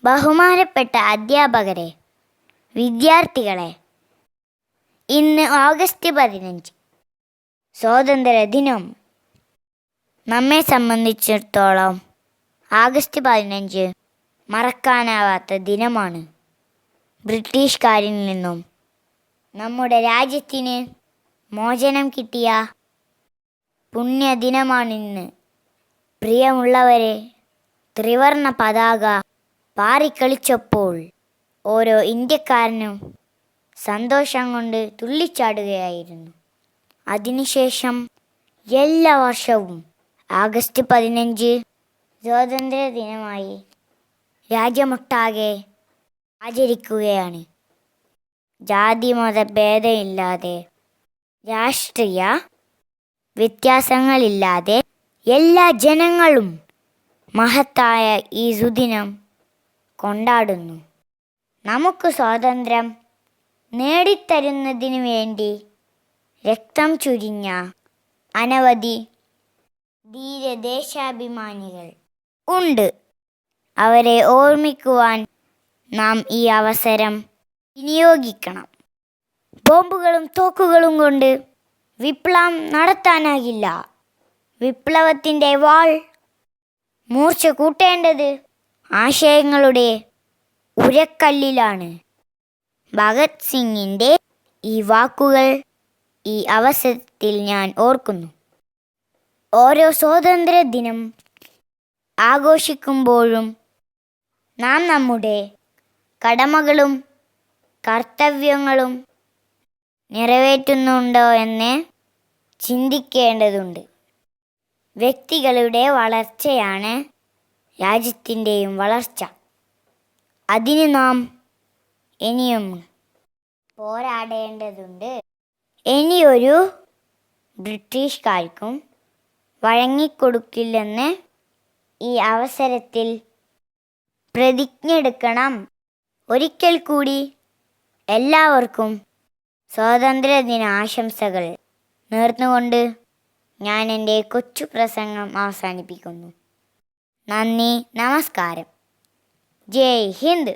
ബഹുമാനപ്പെട്ട അധ്യാപകരെ, വിദ്യാർത്ഥികളെ, ഇന്ന് ഓഗസ്റ്റ് 15 സ്വാതന്ത്ര്യദിനം. നമ്മെ സംബന്ധിച്ചിടത്തോളം ആഗസ്റ്റ് 15 മറക്കാനാവാത്ത ദിനമാണ്. ബ്രിട്ടീഷുകാരിൽ നിന്നും നമ്മുടെ രാജ്യത്തിന് മോചനം കിട്ടിയ പുണ്യദിനമാണിന്ന്. പ്രിയമുള്ളവരെ, ത്രിവർണ പതാക പാറിക്കളിച്ചപ്പോൾ ഓരോ ഇന്ത്യക്കാരനും സന്തോഷം കൊണ്ട് തുള്ളിച്ചാടുകയായിരുന്നു. അതിനുശേഷം എല്ലാ വർഷവും ആഗസ്റ്റ് 15 സ്വാതന്ത്ര്യ ദിനമായി രാജ്യമൊട്ടാകെ ആചരിക്കുകയാണ്. ജാതിമത ഭേദമില്ലാതെ, രാഷ്ട്രീയ വ്യത്യാസങ്ങളില്ലാതെ എല്ലാ ജനങ്ങളും മഹത്തായ ഈ സുദിനം കൊണ്ടാടുന്നു. നമുക്ക് സ്വാതന്ത്ര്യം നേടിത്തരുന്നതിനു വേണ്ടി രക്തം ചൊരിഞ്ഞ അനവധി ധീരദേശാഭിമാനികൾ ഉണ്ട്. അവരെ ഓർമ്മിക്കുവാൻ നാം ഈ അവസരം വിനിയോഗിക്കണം. ബോംബുകളും തോക്കുകളും കൊണ്ട് വിപ്ലവം നടത്താനാകില്ല. വിപ്ലവത്തിൻ്റെ വാൾ മൂർച്ച കൂട്ടേണ്ടത് ആശയങ്ങളുടെ ഉരക്കല്ലിലാണ്. ഭഗത് സിംഗിൻ്റെ ഈ വാക്കുകൾ ഈ അവസരത്തിൽ ഞാൻ ഓർക്കുന്നു. ഓരോ സ്വാതന്ത്ര്യ ദിനം ആഘോഷിക്കുമ്പോഴും നാം നമ്മുടെ കടമകളും കർത്തവ്യങ്ങളും നിറവേറ്റുന്നുണ്ടോ എന്ന് ചിന്തിക്കേണ്ടതുണ്ട്. വ്യക്തികളുടെ വളർച്ചയാണ് രാജ്യത്തിൻ്റെയും വളർച്ച. അതിന് നാം ഇനിയും പോരാടേണ്ടതുണ്ട്. ഇനിയൊരു ബ്രിട്ടീഷുകാർക്കും വഴങ്ങിക്കൊടുക്കില്ലെന്ന് ഈ അവസരത്തിൽ പ്രതിജ്ഞയെടുക്കണം. ഒരിക്കൽ കൂടി എല്ലാവർക്കും സ്വാതന്ത്ര്യദിന ആശംസകൾ നേർന്നുകൊണ്ട് ഞാൻ എൻ്റെ കൊച്ചു പ്രസംഗം അവസാനിപ്പിക്കുന്നു. നന്ദി, നമസ്കാരം. ജയ് ഹിന്ദ്.